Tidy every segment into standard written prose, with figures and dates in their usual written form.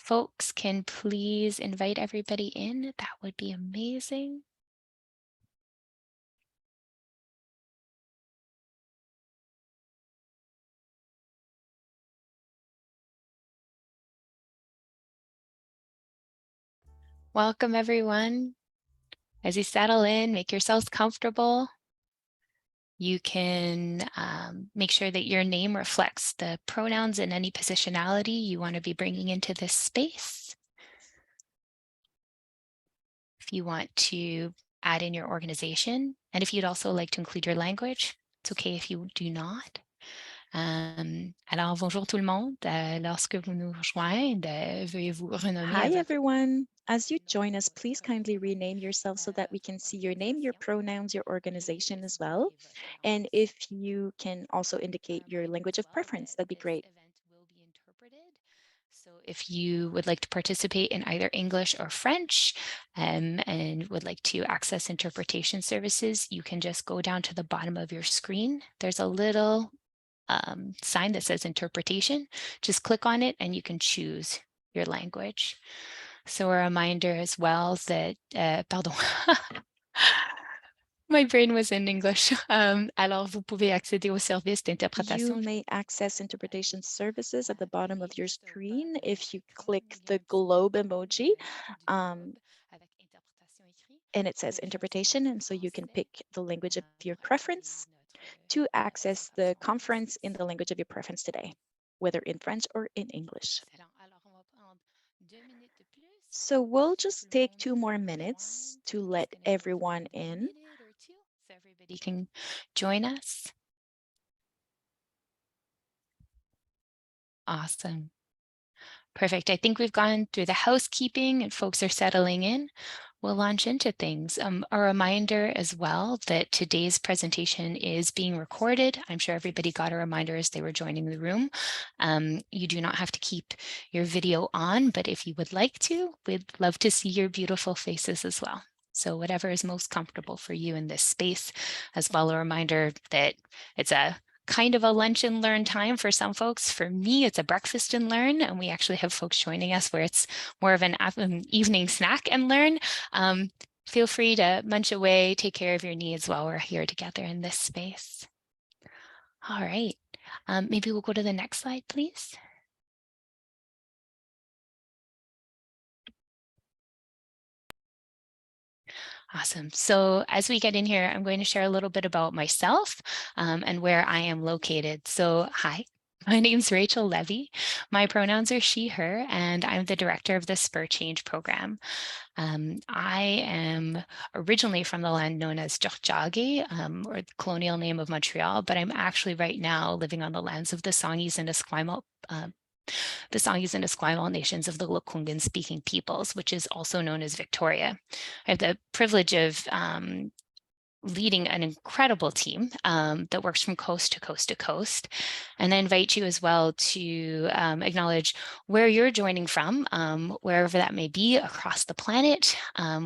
folks can please invite everybody in, that would be amazing. Welcome, everyone. As you settle in, make yourselves comfortable. You can make sure that your name reflects the pronouns and any positionality you want to be bringing into this space. If you want to add in your organization, and if you'd also like to include your language, it's okay if you do not. Alors, bonjour tout le monde. Lorsque vous nous rejoignez, veuillez vous renommer Hi, à votre... everyone. As you join us, please kindly rename yourself so that we can see your name, your pronouns, your organization as well. And if you can also indicate your language of preference, that'd be great. So if you would like to participate in either English or French and would like to access interpretation services, you can just go down to the bottom of your screen. There's a little sign that says interpretation. Just click on it and you can choose your language. So a reminder as well that, pardon, my brain was in English. Alors, vous pouvez accéder au service You d'interprétation. may access interpretation services at the bottom of your screen if you click the globe emoji. And it says interpretation, and so you can pick the language of your preference to access the conference in the language of your preference today, whether in French or in English. So we'll just take 2 more minutes to let everyone in. So everybody can join us. Awesome. Perfect. I think we've gone through the housekeeping and folks are settling in. We'll launch into things. A reminder as well that today's presentation is being recorded. I'm sure everybody got a reminder as they were joining the room. You do not have to keep your video on, but if you would like to, we'd love to see your beautiful faces as well. So whatever is most comfortable for you in this space. As well, a reminder that it's a kind of a lunch and learn time for some folks. For me, it's a breakfast and learn, and we actually have folks joining us where it's more of an evening snack and learn. Feel free to munch away, take care of your needs while we're here together in this space. All right, maybe we'll go to the next slide, please. Awesome. So as we get in here, I'm going to share a little bit about myself and where I am located. So hi, my name's Rachel Levy. My pronouns are she, her, and I'm the director of the Spur Change Program. I am originally from the land known as Tiohtià:ke, or the colonial name of Montreal, but I'm actually right now living on the lands of the Songhees and Esquimalt nations of the Lekwungen speaking peoples, which is also known as Victoria. I have the privilege of leading an incredible team that works from coast to coast to coast. And I invite you as well to acknowledge where you're joining from, wherever that may be across the planet.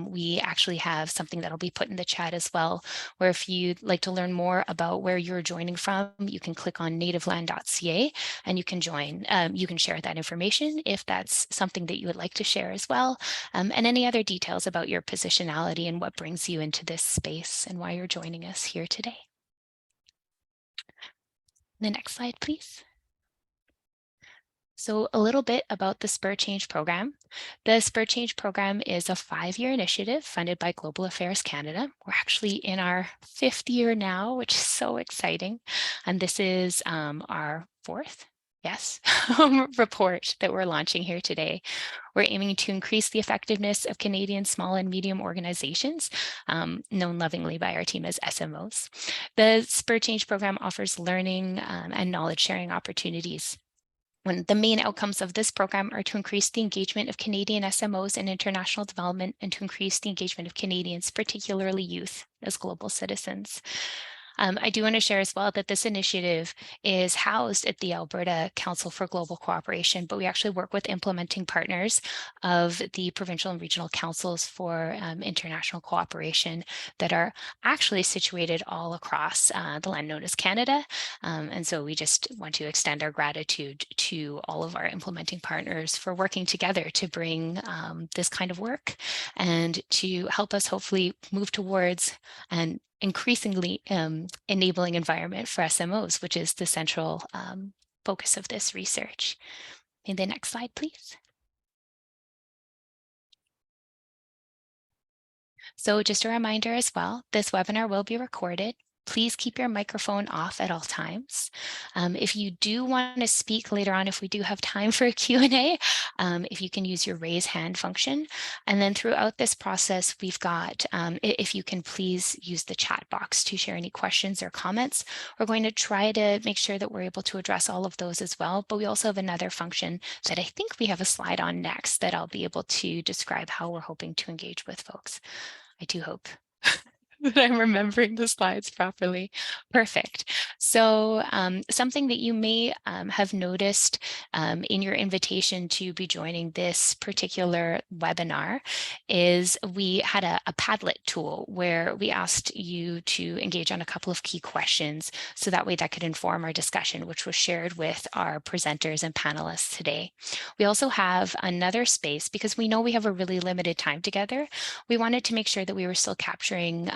We actually have something that'll be put in the chat as well, where if you'd like to learn more about where you're joining from, you can click on nativeland.ca and you can join. You can share that information if that's something that you would like to share as well, and any other details about your positionality and what brings you into this space and why you're joining us here today. The next slide, please. So a little bit about the Spur Change Program. The Spur Change Program is a 5-year initiative funded by Global Affairs Canada. We're actually in our 5th year now, which is so exciting. And this is our 4th, yes, report that we're launching here today. We're aiming to increase the effectiveness of Canadian small and medium organizations, known lovingly by our team as SMOs. The Spur Change Program offers learning and knowledge sharing opportunities. The main outcomes of this program are to increase the engagement of Canadian SMOs in international development and to increase the engagement of Canadians, particularly youth, as global citizens. I do want to share as well that this initiative is housed at the Alberta Council for Global Cooperation, but we actually work with implementing partners of the provincial and regional councils for international cooperation that are actually situated all across the land known as Canada. And so we just want to extend our gratitude to all of our implementing partners for working together to bring this kind of work and to help us hopefully move towards an increasingly enabling environment for SMOs, which is the central focus of this research. In the next slide, please. So just a reminder as well, this webinar will be recorded. Please keep your microphone off at all times. If you do want to speak later on, if we do have time for a Q&A, if you can use your raise hand function. And then throughout this process, we've got, if you can please use the chat box to share any questions or comments. We're going to try to make sure that we're able to address all of those as well. But we also have another function that I think we have a slide on next that I'll be able to describe how we're hoping to engage with folks. I do hope that I'm remembering the slides properly. Perfect. So something that you may have noticed in your invitation to be joining this particular webinar is we had a Padlet tool where we asked you to engage on a couple of key questions so that way that could inform our discussion, which was shared with our presenters and panelists today. We also have another space because we know we have a really limited time together. We wanted to make sure that we were still capturing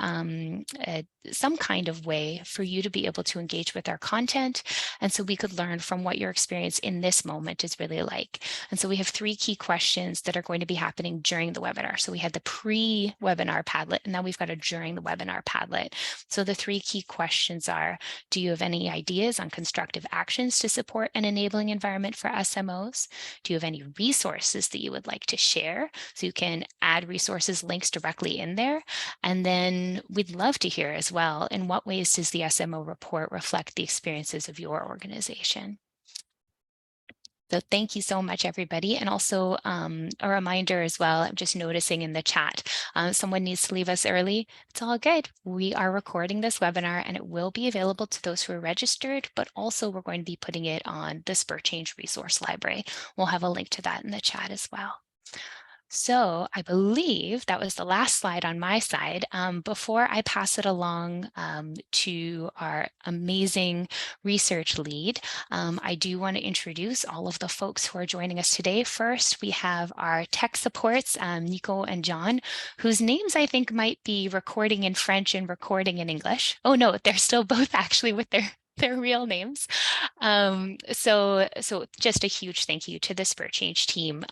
some kind of way for you to be able to engage with our content. And so we could learn from what your experience in this moment is really like. And so we have 3 key questions that are going to be happening during the webinar. So we had the pre-webinar Padlet, and now we've got a during the webinar Padlet. So the 3 key questions are, do you have any ideas on constructive actions to support an enabling environment for SMOs? Do you have any resources that you would like to share? So you can add resources links directly in there. And then we'd love to hear as well, in what ways does the SMO report reflect the experiences of your organization? So thank you so much, everybody. And also a reminder as well, I'm just noticing in the chat, someone needs to leave us early. It's all good. We are recording this webinar and it will be available to those who are registered, but also we're going to be putting it on the Spur Change resource library. We'll have a link to that in the chat as well. So I believe that was the last slide on my side. Before I pass it along to our amazing research lead, I do want to introduce all of the folks who are joining us today. First, we have our tech supports, Nico and John, whose names I think might be recording in French and recording in English. Oh no, they're still both actually with their real names. So just a huge thank you to the Spur Change team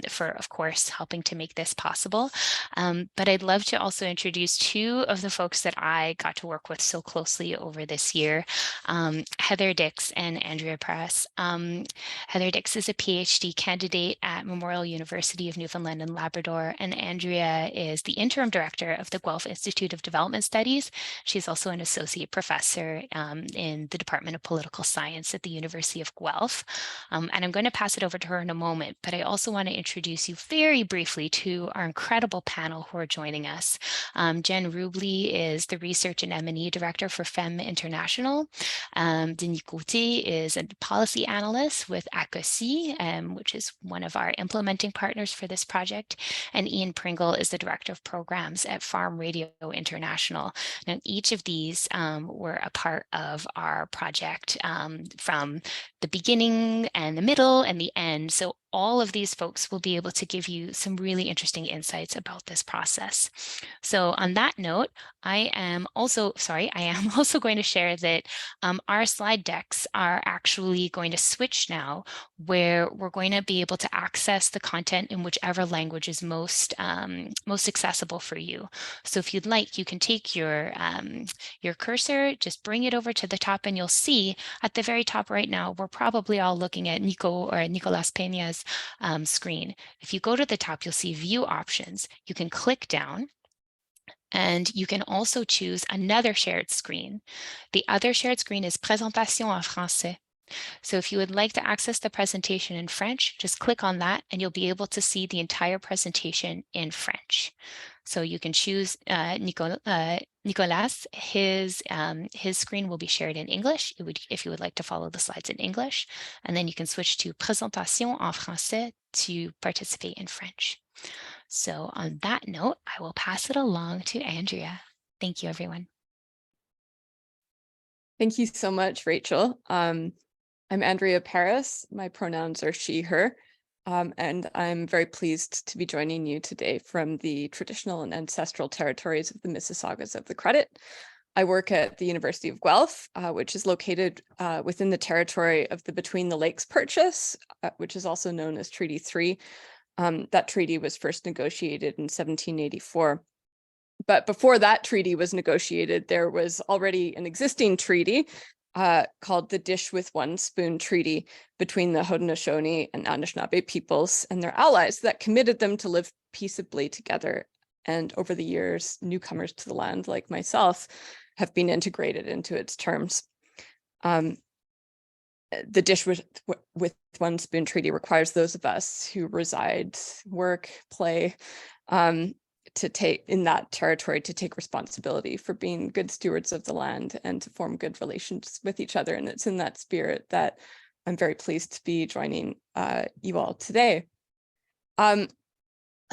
for, of course, helping to make this possible. But I'd love to also introduce 2 of the folks that I got to work with so closely over this year, Heather Dix and Andrea Press. Heather Dix is a PhD candidate at Memorial University of Newfoundland and Labrador, and Andrea is the interim director of the Guelph Institute of Development Studies. She's also an associate professor in the Department of Political Science at the University of Guelph. And I'm going to pass it over to her in a moment, but I also want to introduce you very briefly to our incredible panel who are joining us. Jen Rubley is the Research and M&E Director for FEM International. Denis Gauthier is a policy analyst with ACOSI, which is one of our implementing partners for this project. And Ian Pringle is the Director of Programs at Farm Radio International. Now, each of these were a part of our project from the beginning and the middle and the end. So all of these folks will be able to give you some really interesting insights about this process. So on that note, I am also going to share that our slide decks are actually going to switch now, where we're going to be able to access the content in whichever language is most accessible for you. So if you'd like, you can take your cursor, just bring it over to the top, and you'll see at the very top right now, we're probably all looking at Nico or Nicolas Peña's screen. If you go to the top, you'll see view options. You can click down and you can also choose another shared screen. The other shared screen is Présentation en français. So if you would like to access the presentation in French, just click on that and you'll be able to see the entire presentation in French. So you can choose Nicolas, his screen will be shared in English if you would like to follow the slides in English, and then you can switch to présentation en français to participate in French. So on that note, I will pass it along to Andrea. Thank you, everyone. Thank you so much, Rachel. I'm Andrea Paris. My pronouns are she, her, and I'm very pleased to be joining you today from the traditional and ancestral territories of the Mississaugas of the Credit. I work at the University of Guelph, which is located within the territory of the Between the Lakes Purchase, which is also known as Treaty 3. That treaty was first negotiated in 1784. But before that treaty was negotiated, there was already an existing treaty called the Dish with One Spoon Treaty between the Haudenosaunee and Anishinaabe peoples and their allies that committed them to live peaceably together. And over the years, newcomers to the land like myself have been integrated into its terms. The Dish with One Spoon Treaty requires those of us who reside, work, play, to take in that territory to take responsibility for being good stewards of the land and to form good relations with each other. And it's in that spirit that I'm very pleased to be joining you all today. So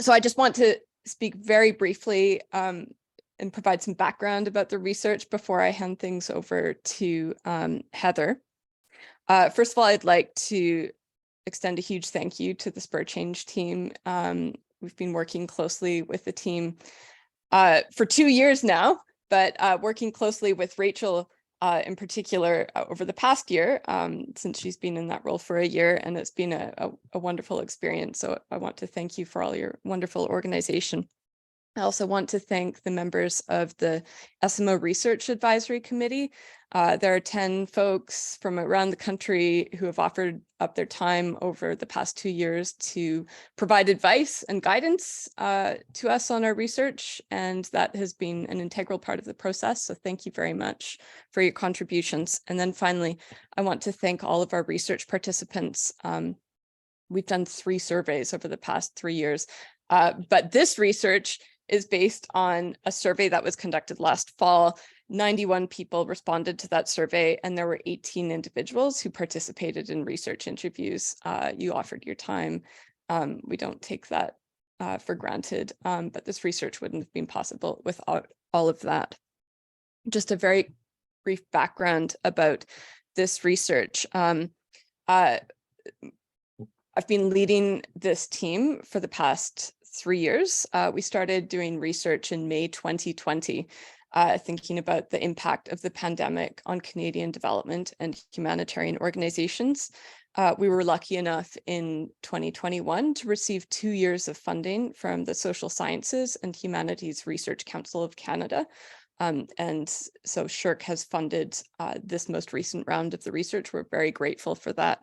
I just want to speak very briefly and provide some background about the research before I hand things over to Heather. First of all, I'd like to extend a huge thank you to the Spur Change team. We've been working closely with the team for 2 years now, but working closely with Rachel in particular over the past year, since she's been in that role for a year, and it's been a wonderful experience. So I want to thank you for all your wonderful organization. I also want to thank the members of the SMO Research Advisory Committee. There are 10 folks from around the country who have offered up their time over the past 2 years to provide advice and guidance to us on our research, and that has been an integral part of the process. So thank you very much for your contributions. And then finally, I want to thank all of our research participants. We've done 3 surveys over the past 3 years, but this research is based on a survey that was conducted last fall. 91 people responded to that survey, and there were 18 individuals who participated in research interviews. You offered your time. We don't take that for granted, but this research wouldn't have been possible without all of that. Just a very brief background about this research. I've been leading this team for the past 3 years. We started doing research in May 2020, thinking about the impact of the pandemic on Canadian development and humanitarian organizations. We were lucky enough in 2021 to receive 2 years of funding from the Social Sciences and Humanities Research Council of Canada. And so SSHRC has funded this most recent round of the research. We're very grateful for that.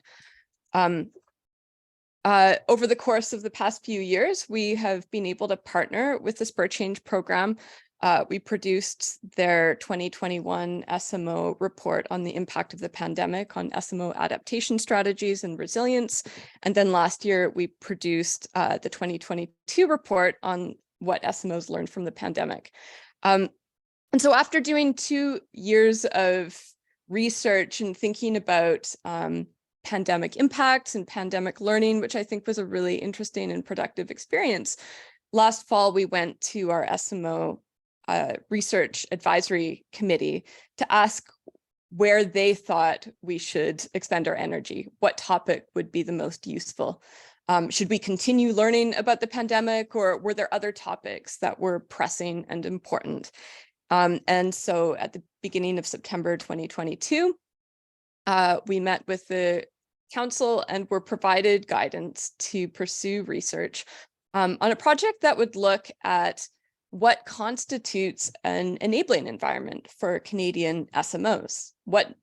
Over the course of the past few years, we have been able to partner with the Spur Change Program. We produced their 2021 SMO report on the impact of the pandemic on SMO adaptation strategies and resilience. And then last year, we produced the 2022 report on what SMOs learned from the pandemic. And so after doing 2 years of research and thinking about pandemic impacts and pandemic learning, which I think was a really interesting and productive experience. Last fall, we went to our SMO Research Advisory Committee to ask where they thought we should expend our energy, what topic would be the most useful. Should we continue learning about the pandemic, or were there other topics that were pressing and important? And so at the beginning of September 2022, we met with the council and were provided guidance to pursue research on a project that would look at what constitutes an enabling environment for Canadian SMOs, what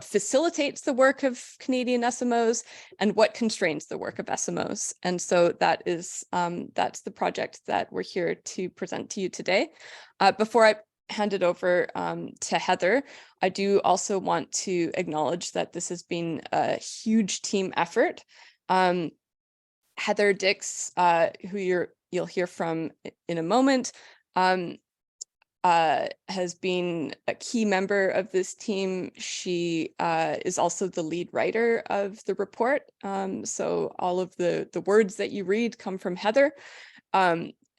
facilitates the work of Canadian SMOs and what constrains the work of SMOs. And so that is that's the project that we're here to present to you today. Before I hand it over to Heather, I do also want to acknowledge that this has been a huge team effort. Heather Dix, who you'll hear from in a moment, has been a key member of this team. She is also the lead writer of the report. So all of the words that you read come from Heather.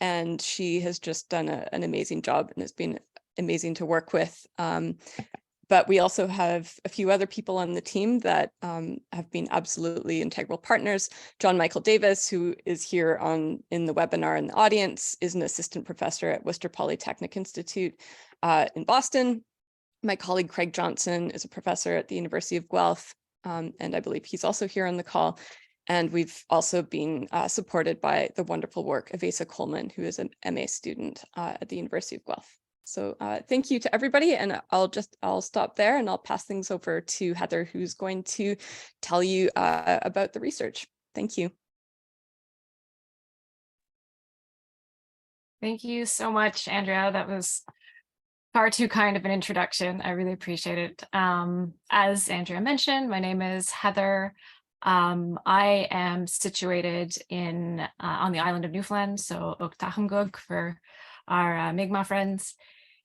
And she has just done an amazing job and has been amazing to work with. But we also have a few other people on the team that have been absolutely integral partners. John Michael Davis, who is here in the webinar in the audience, is an assistant professor at Worcester Polytechnic Institute in Boston. My colleague Craig Johnson is a professor at the University of Guelph, and I believe he's also here on the call. And we've also been supported by the wonderful work of Asa Coleman, who is an MA student at the University of Guelph. So thank you to everybody, and I'll stop there and I'll pass things over to Heather, who's going to tell you about the research. Thank you. Thank you so much, Andrea. That was far too kind of an introduction. I really appreciate it. As Andrea mentioned, my name is Heather. I am situated on the island of Newfoundland, so Oktahumgug for our Mi'kmaq friends.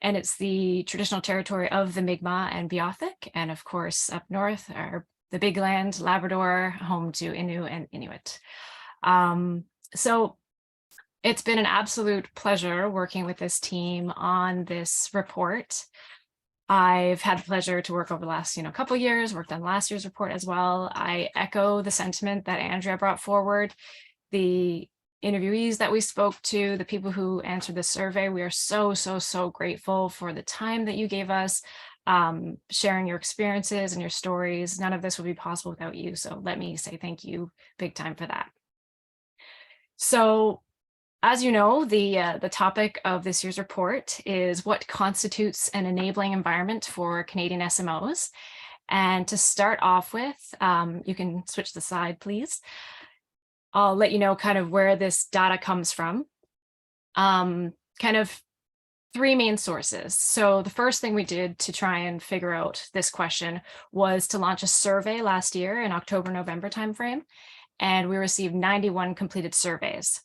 And it's the traditional territory of the Mi'kmaq and Beothuk. And of course, up north are the big land, Labrador, home to Innu and Inuit. So it's been an absolute pleasure working with this team on this report. I've had the pleasure to work over the last couple of years, worked on last year's report as well. I echo the sentiment that Andrea brought forward. The interviewees that we spoke to, the people who answered the survey, we are so grateful for the time that you gave us, sharing your experiences and your stories. None of this would be possible without you. So let me say thank you big time for that. So as you know, the topic of this year's report is what constitutes an enabling environment for Canadian SMOs. And to start off with, you can switch the slide, please. I'll let you know kind of where this data comes from. Kind of three main sources. So the first thing we did to try and figure out this question was to launch a survey last year in October-November timeframe, and we received 91 completed surveys.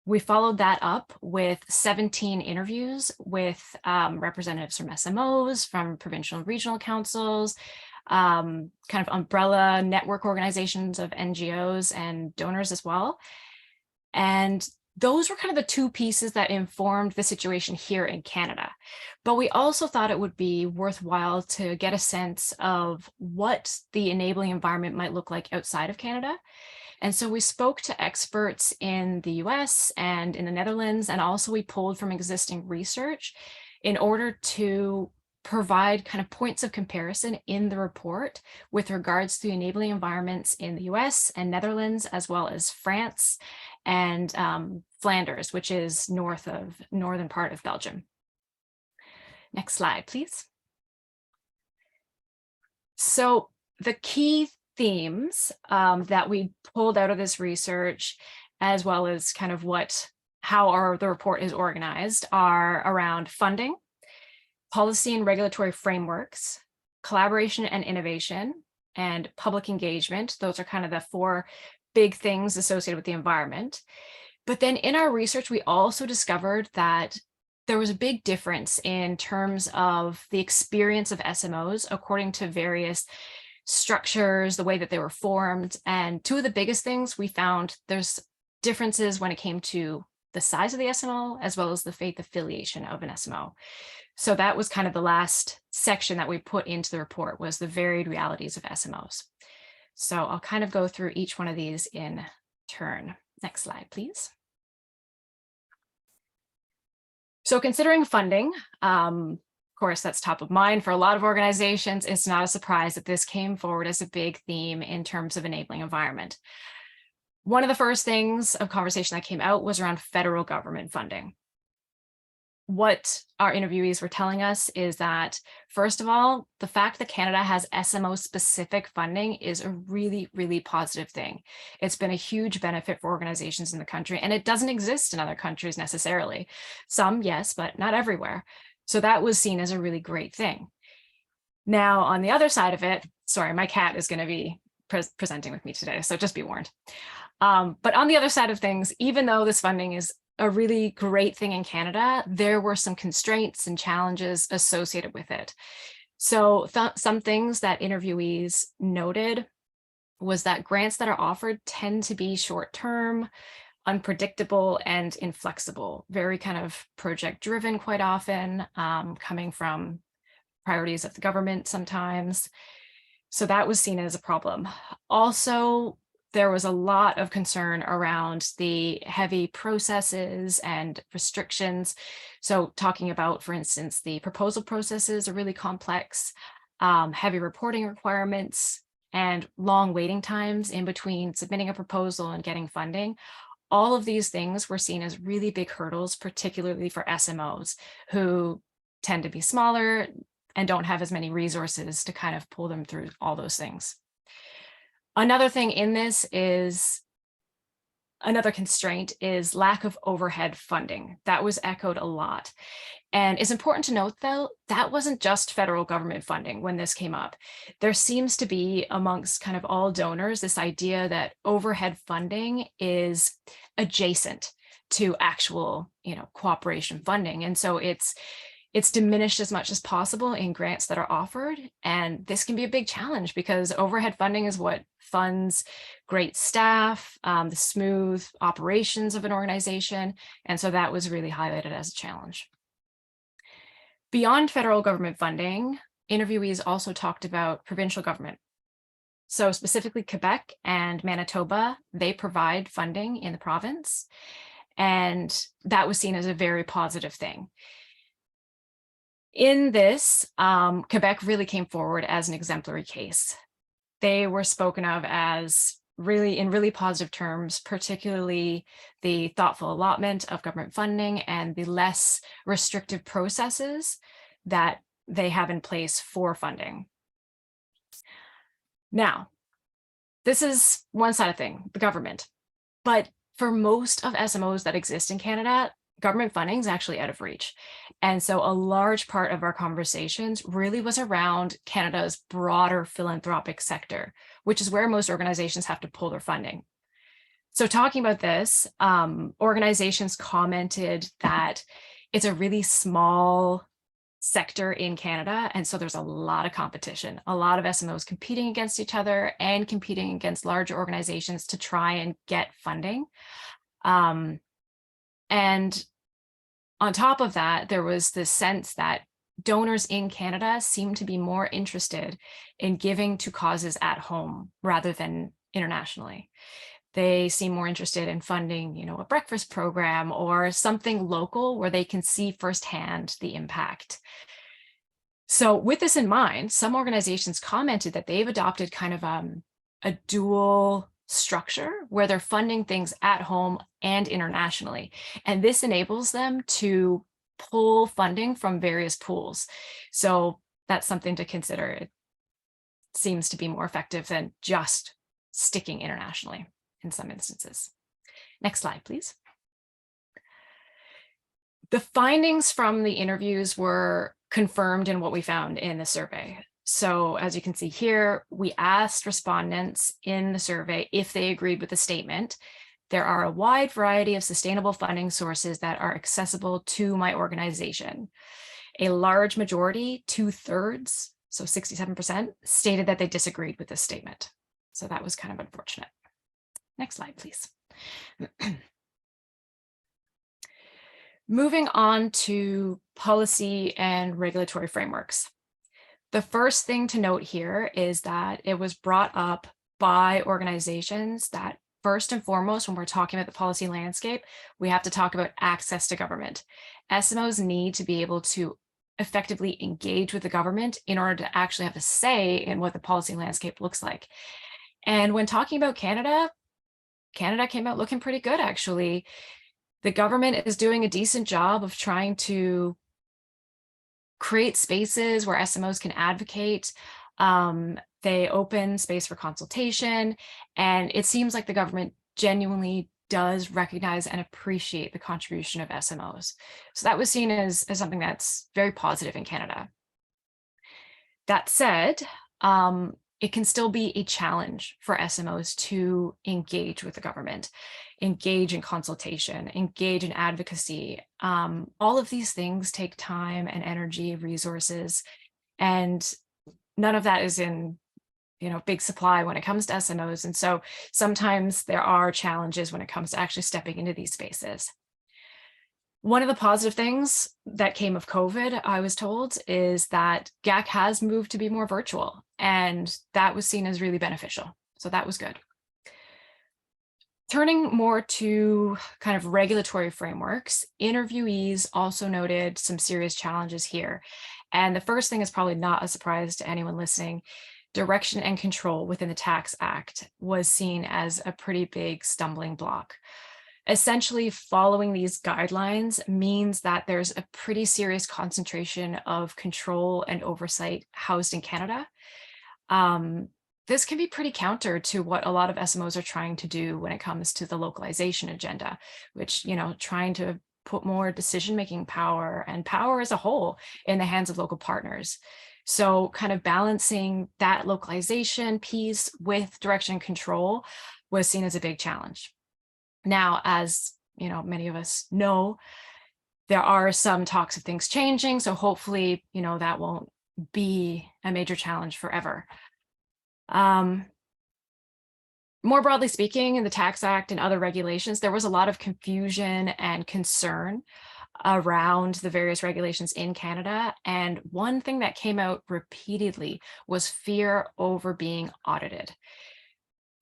We followed that up with 17 interviews with representatives from SMOs, from provincial and regional councils, kind of umbrella network organizations of NGOs and donors as well. And those were kind of the two pieces that informed the situation here in Canada. But we also thought it would be worthwhile to get a sense of what the enabling environment might look like outside of Canada. And so we spoke to experts in the US and in the Netherlands, and also we pulled from existing research in order to provide kind of points of comparison in the report with regards to enabling environments in the US and Netherlands, as well as France and Flanders, which is northern part of Belgium. Next slide, please. So the key themes that we pulled out of this research, as well as kind of how the report is organized, are around funding, policy and regulatory frameworks, collaboration and innovation, and public engagement. Those are kind of the four big things associated with the environment. But then in our research, we also discovered that there was a big difference in terms of the experience of SMOs according to various structures, the way that they were formed. And two of the biggest things we found, there's differences when it came to the size of the SMO, as well as the faith affiliation of an SMO. So that was kind of the last section that we put into the report, was the varied realities of SMOs. So I'll kind of go through each one of these in turn. Next slide, please. So considering funding, of course, that's top of mind for a lot of organizations. It's not a surprise that this came forward as a big theme in terms of enabling environment. One of the first things of conversation that came out was around federal government funding. What our interviewees were telling us is that, first of all, the fact that Canada has SMO-specific funding is a really, really positive thing. It's been a huge benefit for organizations in the country, and it doesn't exist in other countries necessarily. Some, yes, but not everywhere. So that was seen as a really great thing. Now, on the other side of it, sorry, my cat is going to be presenting with me today, so just be warned. But on the other side of things, even though this funding is a really great thing in Canada, there were some constraints and challenges associated with it. So some things that interviewees noted was that grants that are offered tend to be short-term, unpredictable, and inflexible, very kind of project driven quite often, coming from priorities of the government sometimes. So that was seen as a problem. Also, there was a lot of concern around the heavy processes and restrictions. So talking about, for instance, the proposal processes are really complex, heavy reporting requirements, and long waiting times in between submitting a proposal and getting funding. All of these things were seen as really big hurdles, particularly for SMOs who tend to be smaller and don't have as many resources to kind of pull them through all those things. Another thing in this is, another constraint is lack of overhead funding. That was echoed a lot. And it's important to note, though, that wasn't just federal government funding when this came up. There seems to be amongst kind of all donors this idea that overhead funding is adjacent to actual, cooperation funding. And so it's diminished as much as possible in grants that are offered. And this can be a big challenge because overhead funding is what funds great staff, the smooth operations of an organization. And so that was really highlighted as a challenge. Beyond federal government funding, interviewees also talked about provincial government. So specifically Quebec and Manitoba, they provide funding in the province. And that was seen as a very positive thing. In this, Quebec really came forward as an exemplary case. They were spoken of as in really positive terms, particularly the thoughtful allotment of government funding and the less restrictive processes that they have in place for funding. Now, this is one side of thing, the government, but for most of SMOs that exist in Canada, government funding is actually out of reach. And so a large part of our conversations really was around Canada's broader philanthropic sector, which is where most organizations have to pull their funding. So talking about this, organizations commented that it's a really small sector in Canada. And so there's a lot of competition, a lot of SMOs competing against each other and competing against larger organizations to try and get funding. And on top of that, there was this sense that donors in Canada seem to be more interested in giving to causes at home rather than internationally. They seem more interested in funding, a breakfast program or something local where they can see firsthand the impact. So with this in mind, some organizations commented that they've adopted kind of a dual structure where they're funding things at home and internationally. And this enables them to pull funding from various pools. So that's something to consider. It seems to be more effective than just sticking internationally in some instances. Next slide, please. The findings from the interviews were confirmed in what we found in the survey. So as you can see here, we asked respondents in the survey if they agreed with the statement. There are a wide variety of sustainable funding sources that are accessible to my organization. A large majority, 2/3, so 67%, stated that they disagreed with this statement. So that was kind of unfortunate. Next slide, please. Moving on to policy and regulatory frameworks. The first thing to note here is that it was brought up by organizations that first and foremost, when we're talking about the policy landscape, we have to talk about access to government. SMOs need to be able to effectively engage with the government in order to actually have a say in what the policy landscape looks like. And when talking about Canada, Canada came out looking pretty good, actually. The government is doing a decent job of trying to create spaces where SMOs can advocate. They open space for consultation, and it seems like the government genuinely does recognize and appreciate the contribution of SMOs. So that was seen as something that's very positive in Canada. That said, it can still be a challenge for SMOs to engage with the government, engage in consultation, engage in advocacy. All of these things take time and energy, resources, and none of that is in big supply when it comes to SMOs. And so sometimes there are challenges when it comes to actually stepping into these spaces. One of the positive things that came of COVID, I was told, is that GAC has moved to be more virtual, and that was seen as really beneficial. So that was good. Turning more to kind of regulatory frameworks, interviewees also noted some serious challenges here. And the first thing is probably not a surprise to anyone listening. Direction and control within the Tax Act was seen as a pretty big stumbling block. Essentially, following these guidelines means that there's a pretty serious concentration of control and oversight housed in Canada. This can be pretty counter to what a lot of SMOs are trying to do when it comes to the localization agenda, which, trying to put more decision-making power and power as a whole in the hands of local partners. So kind of balancing that localization piece with direction and control was seen as a big challenge. Now, as many of us know, there are some talks of things changing. So hopefully, that won't be a major challenge forever. More broadly speaking, in the Tax Act and other regulations, there was a lot of confusion and concern around the various regulations in Canada. And one thing that came out repeatedly was fear over being audited.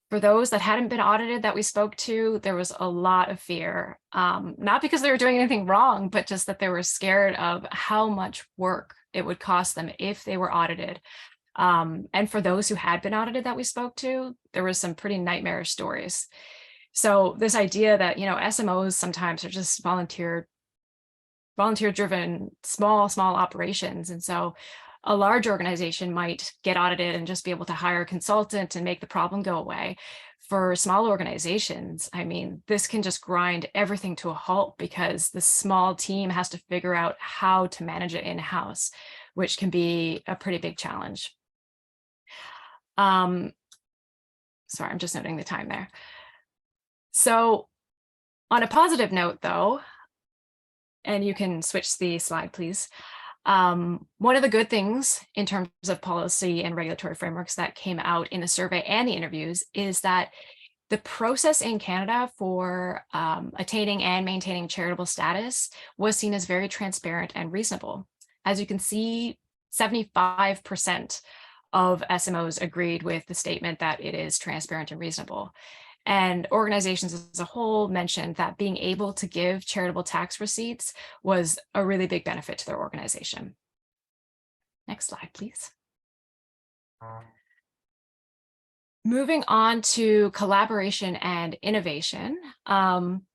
For those that hadn't been audited that we spoke to, there was a lot of fear, not because they were doing anything wrong, but just that they were scared of how much work it would cost them if they were audited. And for those who had been audited that we spoke to, there was some pretty nightmarish stories. So this idea that, SMOs sometimes are just volunteer-driven, small operations. And so a large organization might get audited and just be able to hire a consultant and make the problem go away. For small organizations, I mean, this can just grind everything to a halt because the small team has to figure out how to manage it in-house, which can be a pretty big challenge. Sorry, I'm just noting the time there. So on a positive note, though, and you can switch the slide, please. One of the good things in terms of policy and regulatory frameworks that came out in the survey and the interviews is that the process in Canada for attaining and maintaining charitable status was seen as very transparent and reasonable. As you can see, 75% of SMOs agreed with the statement that it is transparent and reasonable. And organizations as a whole mentioned that being able to give charitable tax receipts was a really big benefit to their organization. Next slide, please. Moving on to collaboration and innovation.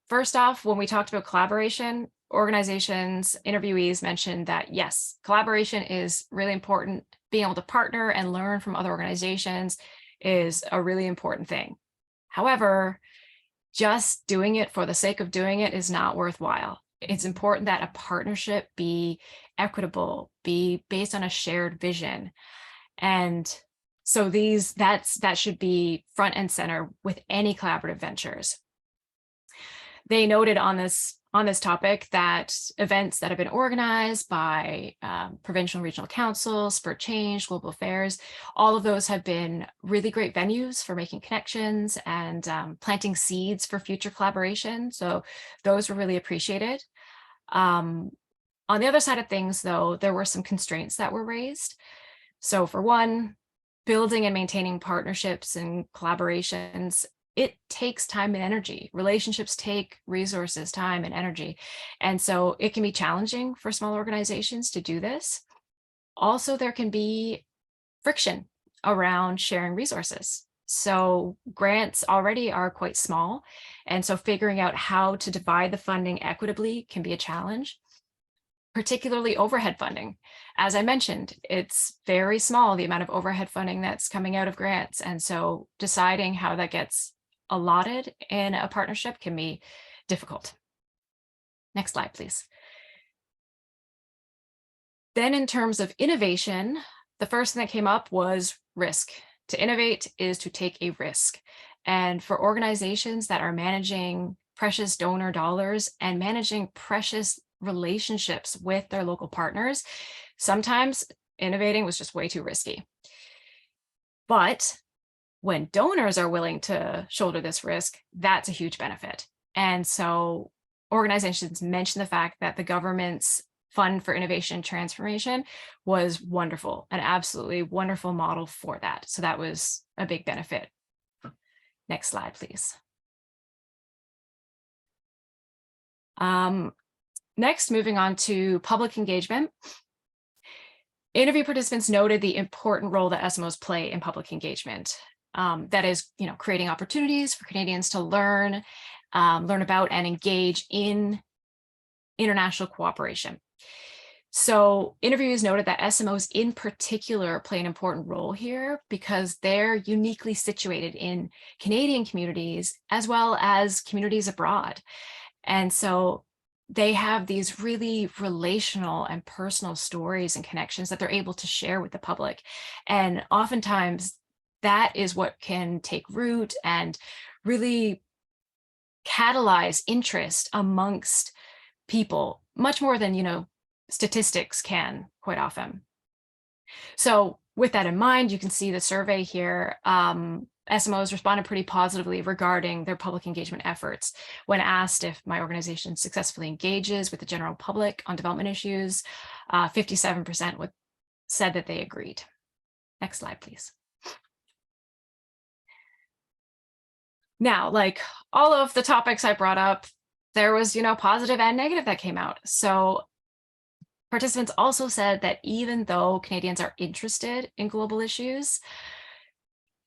First off, when we talked about collaboration, organizations, interviewees mentioned that yes, collaboration is really important. Being able to partner and learn from other organizations is a really important thing. However, just doing it for the sake of doing it is not worthwhile. It's important that a partnership be equitable, be based on a shared vision. And so that should be front and center with any collaborative ventures. They noted on this topic that events that have been organized by provincial and regional councils, Spur Change, Global Affairs, all of those have been really great venues for making connections and planting seeds for future collaboration. So those were really appreciated. On the other side of things, though, there were some constraints that were raised. So for one, building and maintaining partnerships and collaborations, it takes time and energy. Relationships take resources, time and energy. And so it can be challenging for small organizations to do this. Also, there can be friction around sharing resources. So grants already are quite small. And so figuring out how to divide the funding equitably can be a challenge, particularly overhead funding. As I mentioned, it's very small, the amount of overhead funding that's coming out of grants. And so deciding how that gets allotted in a partnership can be difficult. Next slide, please. Then in terms of innovation, the first thing that came up was risk. To innovate is to take a risk. And for organizations that are managing precious donor dollars and managing precious relationships with their local partners, sometimes innovating was just way too risky. But when donors are willing to shoulder this risk, that's a huge benefit. And so organizations mention the fact that the government's Fund for Innovation and Transformation was wonderful, an absolutely wonderful model for that. So that was a big benefit. Next slide, please. Next, moving on to public engagement. Interview participants noted the important role that SMOs play in public engagement. That is, creating opportunities for Canadians to learn about and engage in international cooperation. So interviewees noted that SMOs in particular play an important role here because they're uniquely situated in Canadian communities as well as communities abroad. And so they have these really relational and personal stories and connections that they're able to share with the public. And oftentimes that is what can take root and really catalyze interest amongst people, much more than, statistics can quite often. So with that in mind, you can see the survey here. SMOs responded pretty positively regarding their public engagement efforts. When asked if my organization successfully engages with the general public on development issues, 57% said that they agreed. Next slide, please. Now, like all of the topics I brought up, there was, positive and negative that came out. So participants also said that even though Canadians are interested in global issues,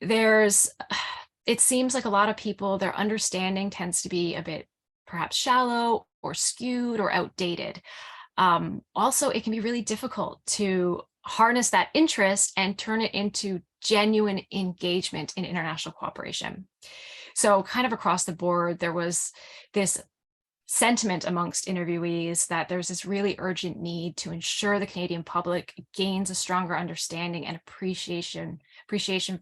it seems like a lot of people, their understanding tends to be a bit perhaps shallow or skewed or outdated. Also, it can be really difficult to harness that interest and turn it into genuine engagement in international cooperation. So kind of across the board, there was this sentiment amongst interviewees that there's this really urgent need to ensure the Canadian public gains a stronger understanding and appreciation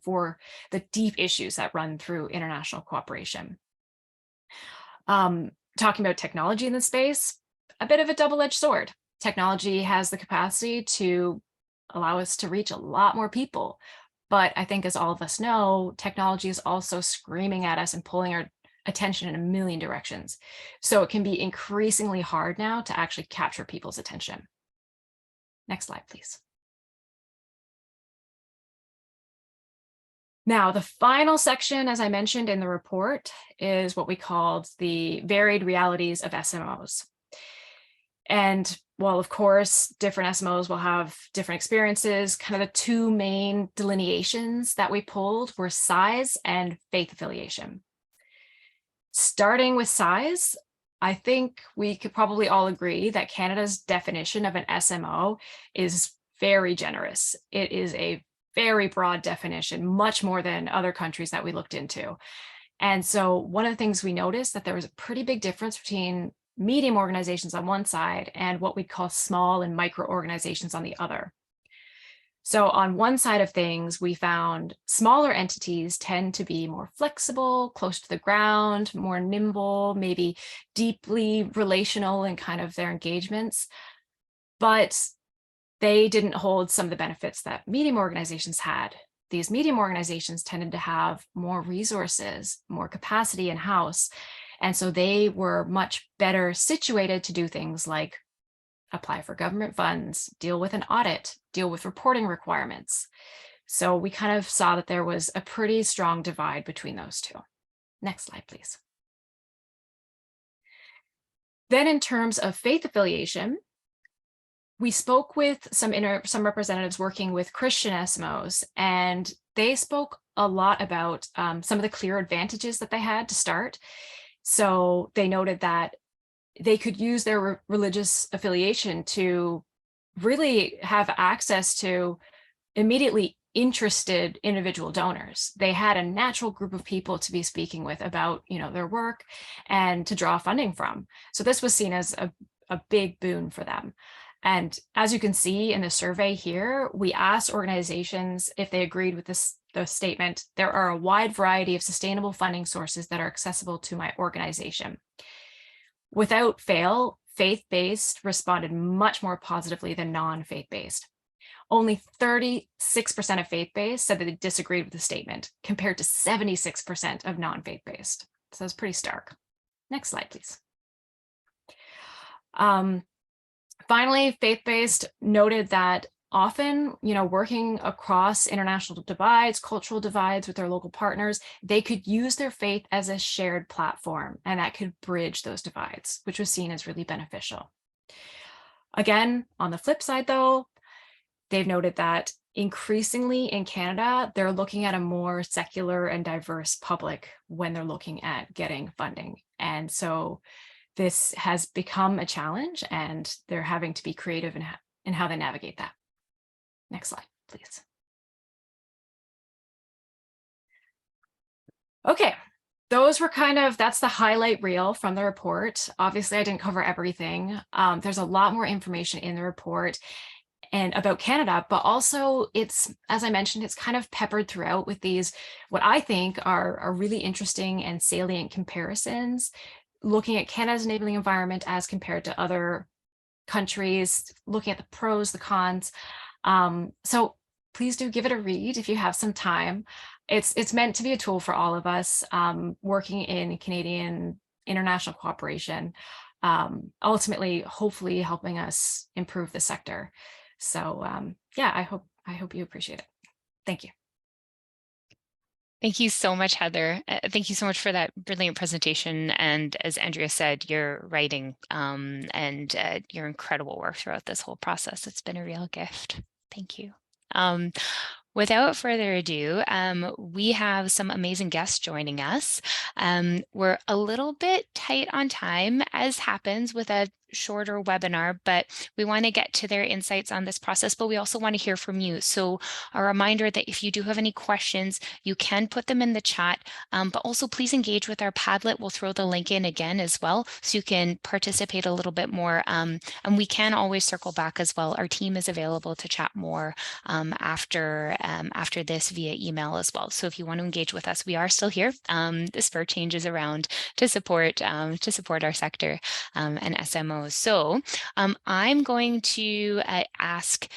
for the deep issues that run through international cooperation. Talking about technology in this space, a bit of a double-edged sword. Technology has the capacity to allow us to reach a lot more people. But I think, as all of us know, technology is also screaming at us and pulling our attention in a million directions. So it can be increasingly hard now to actually capture people's attention. Next slide, please. Now, the final section, as I mentioned in the report, is what we called the varied realities of SMOs. And while, of course, different SMOs will have different experiences, kind of the two main delineations that we pulled were size and faith affiliation. Starting with size, I think we could probably all agree that Canada's definition of an SMO is very generous. It is a very broad definition, much more than other countries that we looked into. And so one of the things we noticed that there was a pretty big difference between medium organizations on one side and what we call small and micro organizations on the other. So on one side of things, we found smaller entities tend to be more flexible, close to the ground, more nimble, maybe deeply relational in kind of their engagements, but they didn't hold some of the benefits that medium organizations had. These medium organizations tended to have more resources, more capacity in-house, and so they were much better situated to do things like apply for government funds, deal with an audit, deal with reporting requirements. So we kind of saw that there was a pretty strong divide between those two. Next slide, please. Then in terms of faith affiliation, we spoke with some representatives working with Christian SMOs, and they spoke a lot about some of the clear advantages that they had to start. So they noted that they could use their religious affiliation to really have access to immediately interested individual donors. They had a natural group of people to be speaking with about, their work and to draw funding from. So this was seen as a big boon for them. And as you can see in the survey here, we asked organizations if they agreed with this the statement, there are a wide variety of sustainable funding sources that are accessible to my organization. Without fail, faith-based responded much more positively than non-faith-based. Only 36% of faith-based said that they disagreed with the statement, compared to 76% of non-faith-based. So it's pretty stark. Next slide, please. Finally, faith-based noted that often, working across international divides, cultural divides with their local partners, they could use their faith as a shared platform, and that could bridge those divides, which was seen as really beneficial. Again, on the flip side, though, they've noted that increasingly in Canada, they're looking at a more secular and diverse public when they're looking at getting funding. And so this has become a challenge, and they're having to be creative in how they navigate that. Next slide, please. Okay, those were that's the highlight reel from the report. Obviously, I didn't cover everything. There's a lot more information in the report and about Canada, but also it's, as I mentioned, it's kind of peppered throughout with these, what I think are really interesting and salient comparisons, looking at Canada's enabling environment as compared to other countries, looking at the pros, the cons. So please do give it a read if you have some time. It's meant to be a tool for all of us working in Canadian international cooperation, ultimately, hopefully helping us improve the sector. So yeah, I hope you appreciate it. Thank you. Thank you so much, Heather. Thank you so much for that brilliant presentation. And as Andrea said, your writing and your incredible work throughout this whole process. It's been a real gift. Thank you. Without further ado, we have some amazing guests joining us. We're a little bit tight on time, as happens with a shorter webinar, but we want to get to their insights on this process, but we also want to hear from you. So a reminder that if you do have any questions, you can put them in the chat, but also please engage with our Padlet. We'll throw the link in again as well, so you can participate a little bit more. And we can always circle back as well. Our team is available to chat more after this via email as well. So if you want to engage with us, we are still here. The Spur Change is around to support our sector and SMOs. So I'm going to ask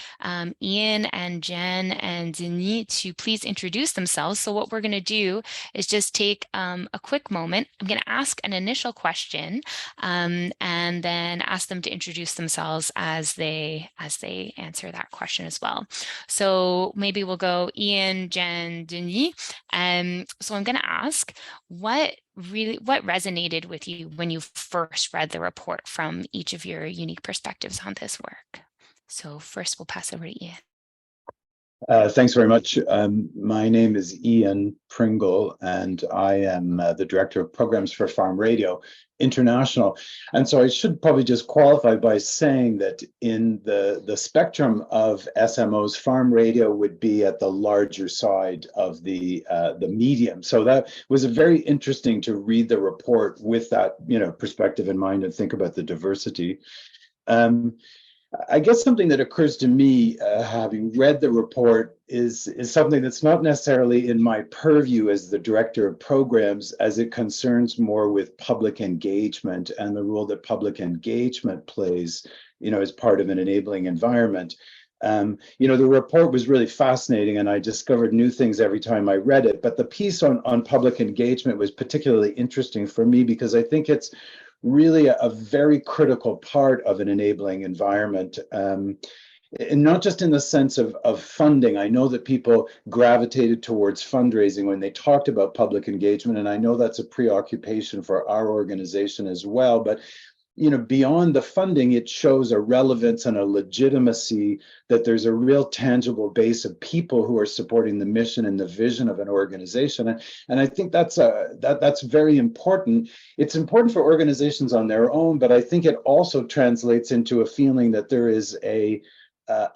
Ian and Jen and Denis to please introduce themselves. So what we're going to do is just take a quick moment. I'm going to ask an initial question and then ask them to introduce themselves as they answer that question as well. So maybe we'll go Ian, Jen, Denis. So I'm going to ask, what resonated with you when you first read the report from each of your unique perspectives on this work? So first we'll pass over to Ian. Thanks very much. My name is Ian Pringle, and I am the Director of Programs for Farm Radio International. And so I should probably just qualify by saying that in the spectrum of SMOs, farm radio would be at the larger side of the medium. So that was very interesting to read the report with that perspective in mind and think about the diversity. I guess something that occurs to me, having read the report, is something that's not necessarily in my purview as the director of programs, as it concerns more with public engagement and the role that public engagement plays, as part of an enabling environment. The report was really fascinating, and I discovered new things every time I read it. But the piece on public engagement was particularly interesting for me because I think it's really a very critical part of an enabling environment, and not just in the sense of funding. I know that people gravitated towards fundraising when they talked about public engagement, and I know that's a preoccupation for our organization as well. But beyond the funding, it shows a relevance and a legitimacy that there's a real tangible base of people who are supporting the mission and the vision of an organization. And I think that's very important. It's important for organizations on their own, but I think it also translates into a feeling that there is a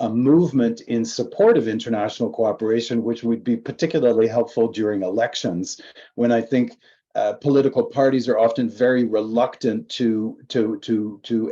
movement in support of international cooperation, which would be particularly helpful during elections, when I think political parties are often very reluctant to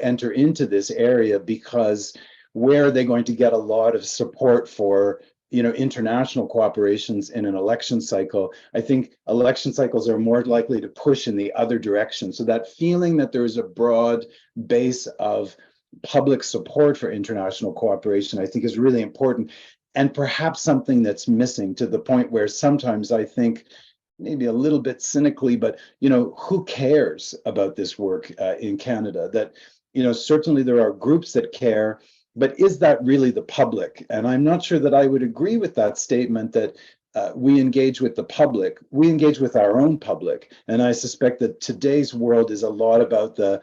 enter into this area, because where are they going to get a lot of support for international cooperations in an election cycle, I think election cycles are more likely to push in the other direction. So that feeling that there is a broad base of public support for international cooperation, I think, is really important, and perhaps something that's missing, to the point where sometimes I think, maybe a little bit cynically, but who cares about this work in Canada? That certainly there are groups that care, but is that really the public? And I'm not sure that I would agree with that statement that we engage with the public. We engage with our own public. And I suspect that today's world is a lot about the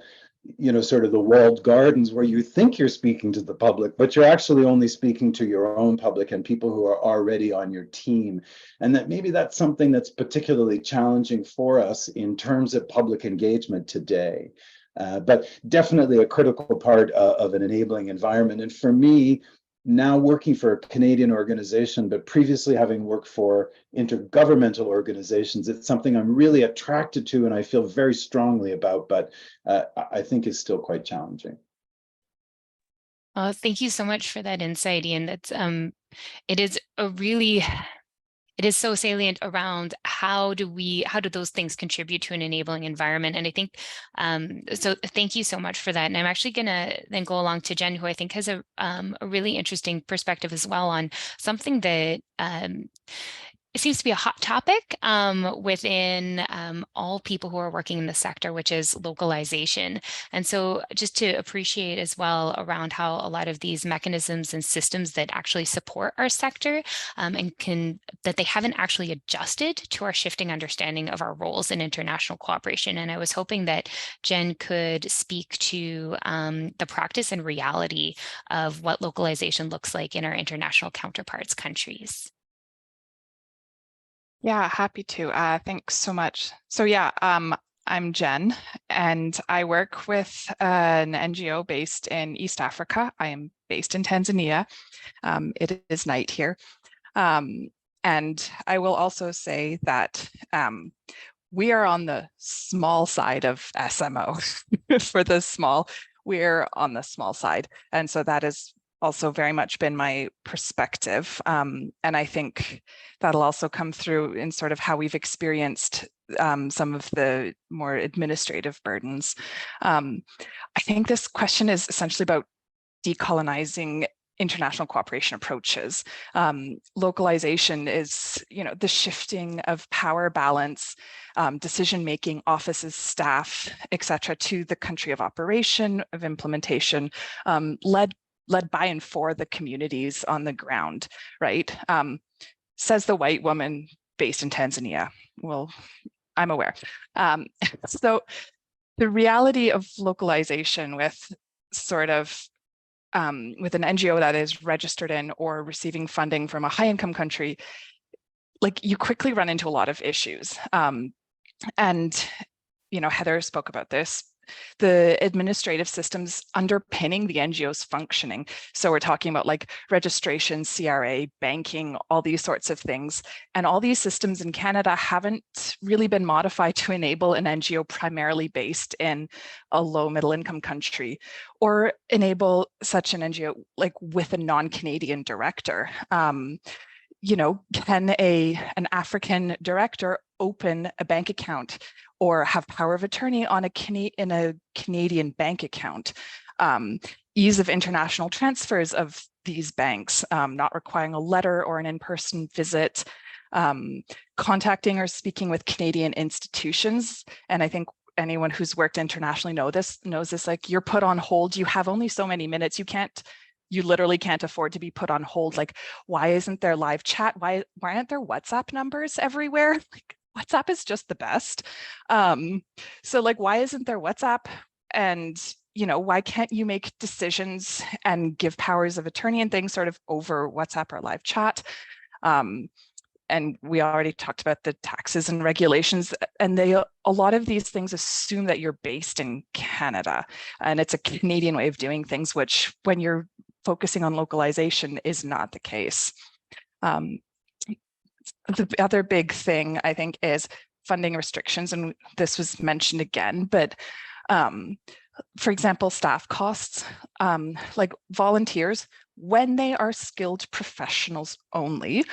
sort of the walled gardens, where you think you're speaking to the public, but you're actually only speaking to your own public and people who are already on your team. And that maybe that's something that's particularly challenging for us in terms of public engagement today. But definitely a critical part of an enabling environment. And for me, now working for a Canadian organization, but previously having worked for intergovernmental organizations, it's something I'm really attracted to and I feel very strongly about, but I think is still quite challenging. Thank you so much for that insight, Ian. That's it is so salient around how do those things contribute to an enabling environment. And I think, so thank you so much for that. And I'm actually gonna then go along to Jen, who I think has a really interesting perspective as well on something that it seems to be a hot topic within all people who are working in the sector, which is localization. And so just to appreciate as well around how a lot of these mechanisms and systems that actually support our sector and that they haven't actually adjusted to our shifting understanding of our roles in international cooperation. And I was hoping that Jen could speak to the practice and reality of what localization looks like in our international counterparts countries. Yeah, happy to. Thanks so much. So yeah, I'm Jen, and I work with an NGO based in East Africa. I am based in Tanzania. It is night here. And I will also say that we are on the small side of SMO. For the small, we're on the small side. And so that is also very much been my perspective. And I think that'll also come through in sort of how we've experienced some of the more administrative burdens. I think this question is essentially about decolonizing international cooperation approaches. Localization is, the shifting of power balance, decision-making, offices, staff, et cetera, to the country of operation, of implementation, led by and for the communities on the ground, right? Says the white woman based in Tanzania. Well, I'm aware. So the reality of localization with sort of, with an NGO that is registered in or receiving funding from a high-income country, like you quickly run into a lot of issues. And, Heather spoke about this. The administrative systems underpinning the NGO's functioning. So we're talking about like registration, CRA, banking, all these sorts of things. And all these systems in Canada haven't really been modified to enable an NGO primarily based in a low middle income country, or enable such an NGO like with a non-Canadian director. Can an African director open a bank account or have power of attorney on in a Canadian bank account? Ease of international transfers of these banks, not requiring a letter or an in-person visit, contacting or speaking with Canadian institutions. And I think anyone who's worked internationally knows this, like you're put on hold, you have only so many minutes, you literally can't afford to be put on hold. Like, why isn't there live chat? Why aren't there WhatsApp numbers everywhere? Like, WhatsApp is just the best. So like, why isn't there WhatsApp? And, why can't you make decisions and give powers of attorney and things sort of over WhatsApp or live chat? And we already talked about the taxes and regulations, and a lot of these things assume that you're based in Canada, and it's a Canadian way of doing things, which when you're focusing on localization is not the case. The other big thing I think is funding restrictions, and this was mentioned again, but For example, staff costs, like volunteers, when they are skilled professionals only,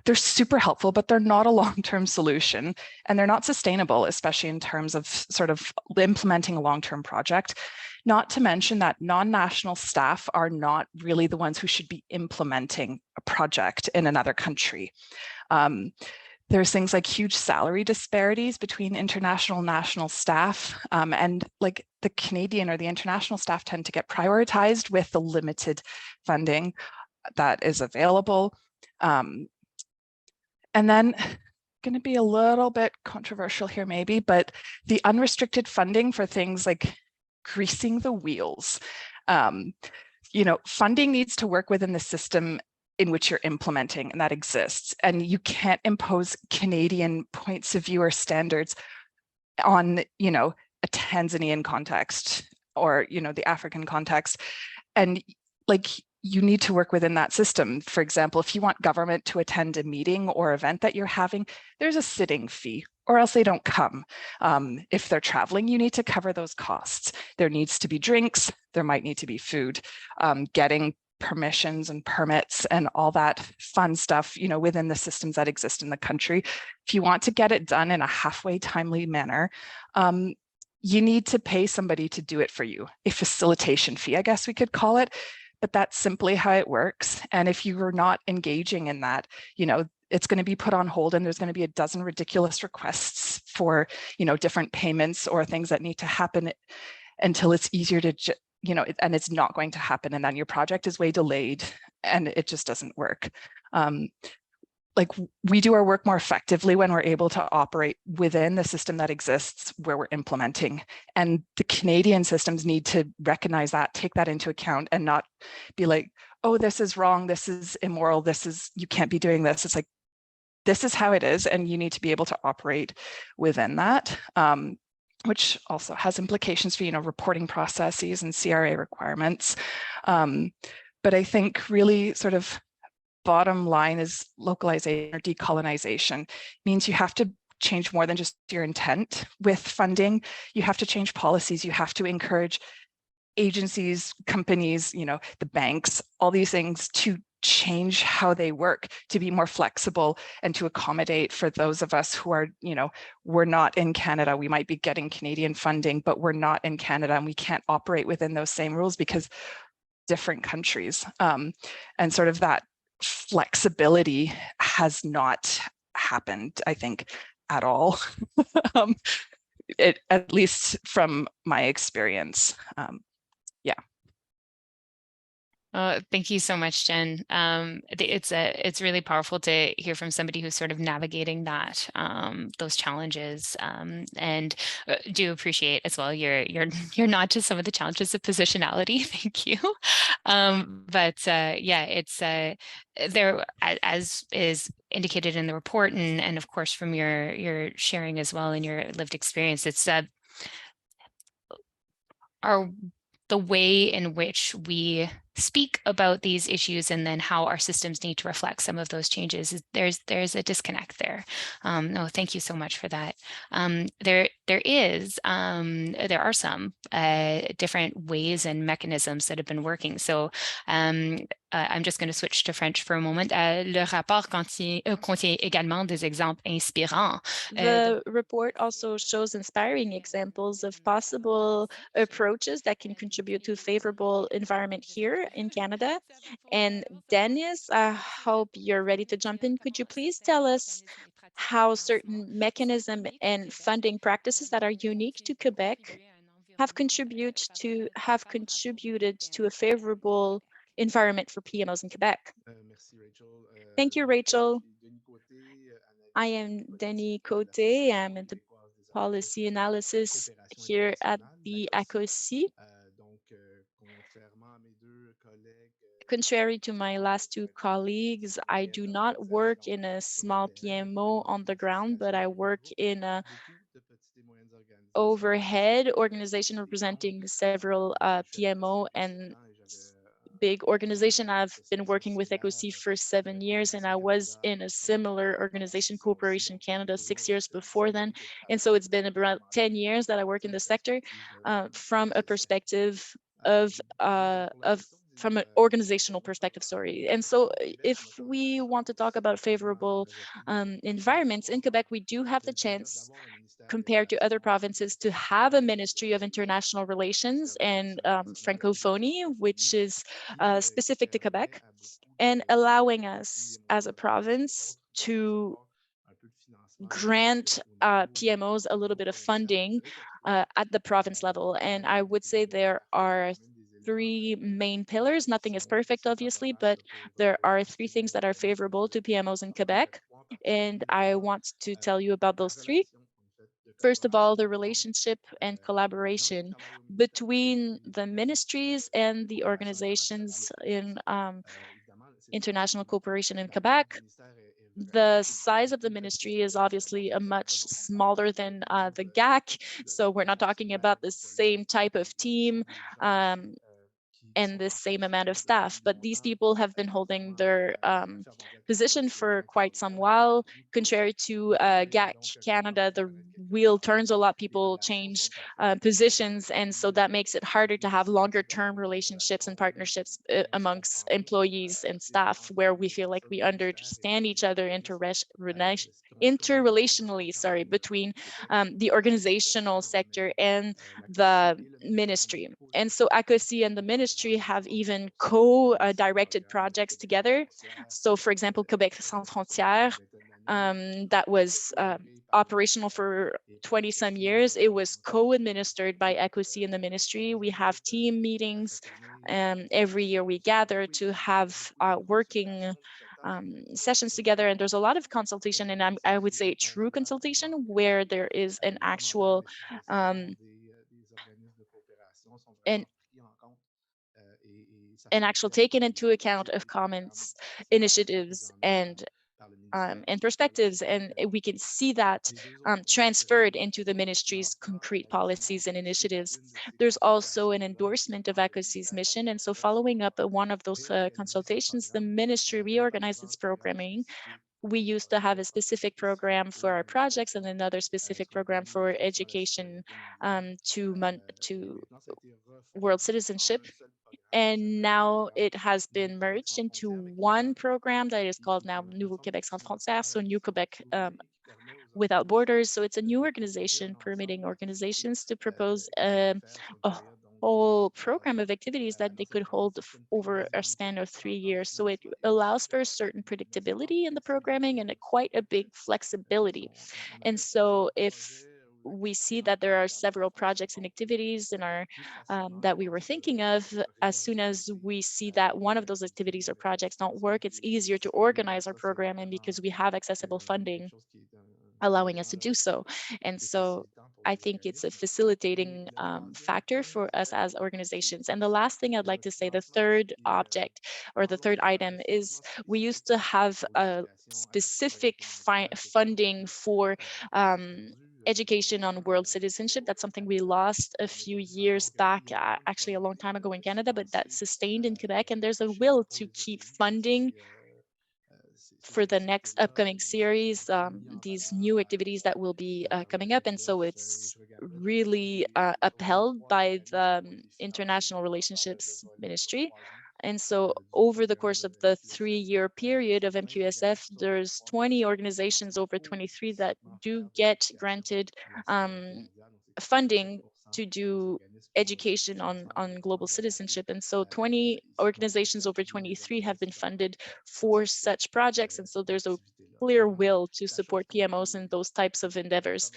they're super helpful, but they're not a long-term solution and they're not sustainable, especially in terms of sort of implementing a long-term project. Not to mention that non-national staff are not really the ones who should be implementing a project in another country. There's things like huge salary disparities between international and national staff, and like the Canadian or the international staff tend to get prioritized with the limited funding that is available. And then going to be a little bit controversial here maybe, but the unrestricted funding for things like greasing the wheels. You know, funding needs to work within the system in which you're implementing, and that exists. And you can't impose Canadian points of view or standards on, you know, a Tanzanian context or, you know, the African context. And like, you need to work within that system. For example, if you want government to attend a meeting or event that you're having, there's a sitting fee, or else they don't come. If they're traveling, you need to cover those costs. There needs to be drinks, there might need to be food, getting permissions and permits and all that fun stuff, you know, within the systems that exist in the country. If you want to get it done in a halfway timely manner, you need to pay somebody to do it for you, a facilitation fee, I guess we could call it, but that's simply how it works. And if you are not engaging in that, you know, it's going to be put on hold and there's going to be a dozen ridiculous requests for, you know, different payments or things that need to happen until it's easier to, you know, and it's not going to happen. And then your project is way delayed and it just doesn't work. Like, we do our work more effectively when we're able to operate within the system that exists where we're implementing. And the Canadian systems need to recognize that, take that into account, and not be like, oh, this is wrong, this is immoral, this is, you can't be doing this. It's like, this is how it is, and you need to be able to operate within that, which also has implications for, you know, reporting processes and CRA requirements. But I think really sort of bottom line is localization or decolonization means you have to change more than just your intent with funding. You have to change policies. You have to encourage agencies, companies, you know, the banks, all these things to change how they work, to be more flexible and to accommodate for those of us who are, you know, we're not in Canada. We might be getting Canadian funding, but we're not in Canada and we can't operate within those same rules because different countries. And sort of that flexibility has not happened, I think, at all. At least from my experience. Yeah. Thank you so much, Jen. It's really powerful to hear from somebody who's sort of navigating that, those challenges, and do appreciate as well your nod to some of the challenges of positionality. Thank you. But yeah, it's there, as is indicated in the report, and of course from your sharing as well in your lived experience. It's the way in which we speak about these issues and then how our systems need to reflect some of those changes. There's a disconnect there. No, thank you so much for that. There are some different ways and mechanisms that have been working. So I'm just going to switch to French for a moment. Le rapport contient également des exemples inspirants. The report also shows inspiring examples of possible approaches that can contribute to a favorable environment here in Canada. And Dennis, I hope you're ready to jump in. Could you please tell us how certain mechanism and funding practices that are unique to Quebec have contributed to a favorable environment for PMOs in Quebec? Thank you, Rachel. I am Denis Côté. I'm in the policy analysis here at the ACOC. Contrary to my last two colleagues, I do not work in a small PMO on the ground, but I work in a overhead organization representing several PMO and big organization. I've been working with EcoC for 7 years, and I was in a similar organization, Cooperation Canada, 6 years before then. And so it's been about 10 years that I work in the sector from a perspective of from an organizational perspective, sorry. And so if we want to talk about favorable environments, in Quebec, we do have the chance, compared to other provinces, to have a Ministry of International Relations and Francophonie, which is specific to Quebec, and allowing us as a province to grant PMOs a little bit of funding at the province level. And I would say there are 3 main pillars. Nothing is perfect, obviously, but there are 3 things that are favorable to PMOs in Quebec. And I want to tell you about those 3. First of all, the relationship and collaboration between the ministries and the organizations in international cooperation in Quebec. The size of the ministry is obviously a much smaller than the GAC, so we're not talking about the same type of team and the same amount of staff, but these people have been holding their position for quite some while. Contrary to GAC Canada, the wheel turns a lot, people change positions, and so that makes it harder to have longer term relationships and partnerships amongst employees and staff, where we feel like we understand each other interrelationally, sorry, between the organizational sector and the ministry. And so ACOC and the ministry have even co-directed projects together. So for example, Québec Sans Frontières, that was operational for 20 some years. It was co-administered by EcoC and the ministry. We have team meetings. Every year we gather to have working sessions together, and there's a lot of consultation, and I would say true consultation, where there is an actual an actual taken into account of comments, initiatives, and perspectives, and we can see that transferred into the ministry's concrete policies and initiatives. There's also an endorsement of ECOC's mission, and so following up one of those consultations, the ministry reorganized its programming. We used to have a specific program for our projects and another specific program for education to world citizenship. And now it has been merged into one program that is called now Nouveau Québec Sans Frontières, so New Quebec Without Borders. So it's a new organization permitting organizations to propose a whole program of activities that they could hold over a span of 3 years. So it allows for a certain predictability in the programming and quite a big flexibility. And so if we see that there are several projects and activities in our that we were thinking of, as soon as we see that one of those activities or projects don't work, it's easier to organize our programming because we have accessible funding allowing us to do so. And so I think it's a facilitating factor for us as organizations. And the last thing I'd like to say, the third object or the third item is we used to have a specific funding for education on world citizenship. That's something we lost a few years back, actually a long time ago in Canada, but that's sustained in Quebec. And there's a will to keep funding for the next upcoming series, these new activities that will be coming up. And so it's really upheld by the International Relationships Ministry. And so over the course of the 3-year period of MQSF, there's 20 organizations over 23 that do get granted funding to do education on global citizenship. And so 20 organizations over 23 have been funded for such projects. And so there's a clear will to support PMOs in those types of endeavors.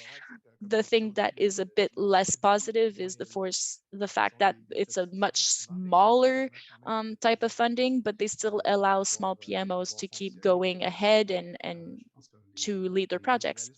The thing that is a bit less positive is the fact that it's a much smaller type of funding, but they still allow small PMOs to keep going ahead and to lead their projects.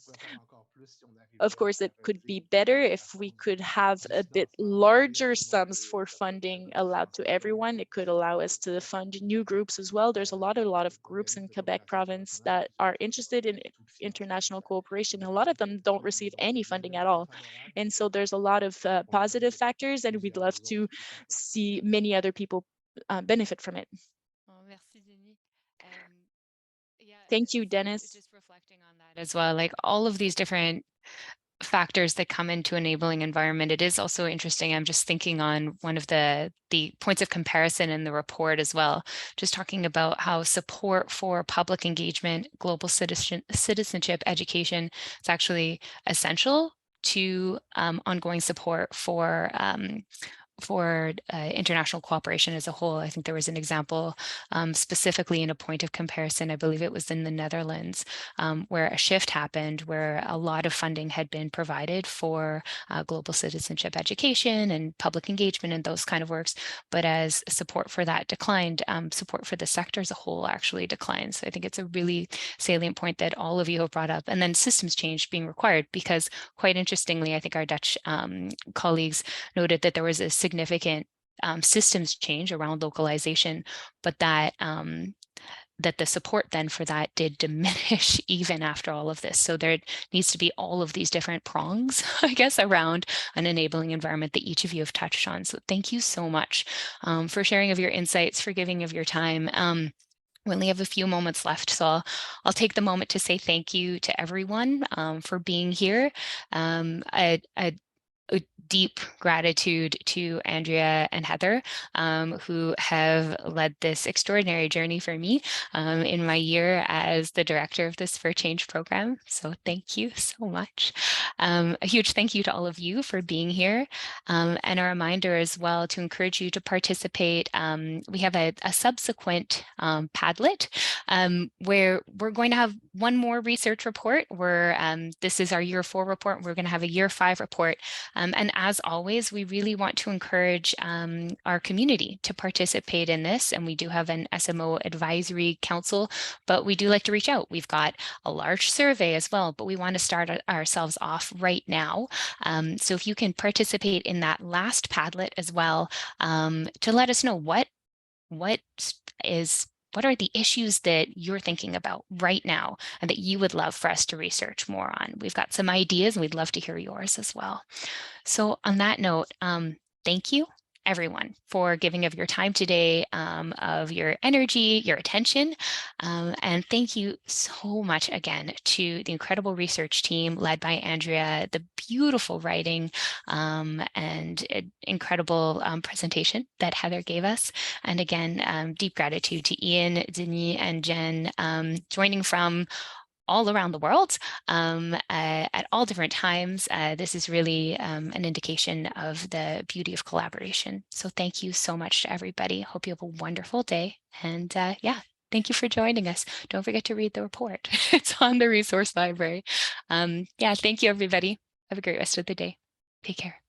Of course, it could be better if we could have a bit larger sums for funding allowed to everyone. It could allow us to fund new groups as well. There's a lot of groups in Quebec province that are interested in international cooperation. A lot of them don't receive any funding at all. And so there's a lot of positive factors, and we'd love to see many other people benefit from it. Merci, Denis. Yeah, Thank you, Dennis. just reflecting on that as well, like all of these different factors that come into enabling environment. It is also interesting. I'm just thinking on one of the points of comparison in the report as well, just talking about how support for public engagement, global citizenship, education is actually essential to ongoing support for international cooperation as a whole. I think there was an example specifically in a point of comparison, I believe it was in the Netherlands, where a shift happened where a lot of funding had been provided for global citizenship education and public engagement and those kind of works. But as support for that declined, support for the sector as a whole actually declined. So I think it's a really salient point that all of you have brought up. And then systems change being required, because quite interestingly, I think our Dutch colleagues noted that there was a significant systems change around localization, but that that the support then for that did diminish even after all of this. So there needs to be all of these different prongs, I guess, around an enabling environment that each of you have touched on. So thank you so much for sharing of your insights, for giving of your time. We only have a few moments left, so I'll take the moment to say thank you to everyone for being here. A deep gratitude to Andrea and Heather, who have led this extraordinary journey for me in my year as the director of the Spur Change program. So thank you so much. A huge thank you to all of you for being here, and a reminder as well to encourage you to participate. We have a subsequent Padlet where we're going to have one more research report. This is our year 4 report. We're going to have a year 5 report. And as always, we really want to encourage our community to participate in this. And we do have an SMO advisory council, but we do like to reach out. We've got a large survey as well, but we want to start ourselves off right now. So if you can participate in that last Padlet as well, to let us know what are the issues that you're thinking about right now and that you would love for us to research more on. We've got some ideas and we'd love to hear yours as well. So on that note, thank you everyone for giving of your time today, of your energy, your attention. And thank you so much again to the incredible research team led by Andrea, the beautiful writing and incredible presentation that Heather gave us. And again, deep gratitude to Ian, Denis, and Jen joining from all around the world at all different times. This is really an indication of the beauty of collaboration. So thank you so much to everybody. Hope you have a wonderful day. And yeah, thank you for joining us. Don't forget to read the report. It's on the resource library. Yeah, thank you, everybody. Have a great rest of the day. Take care.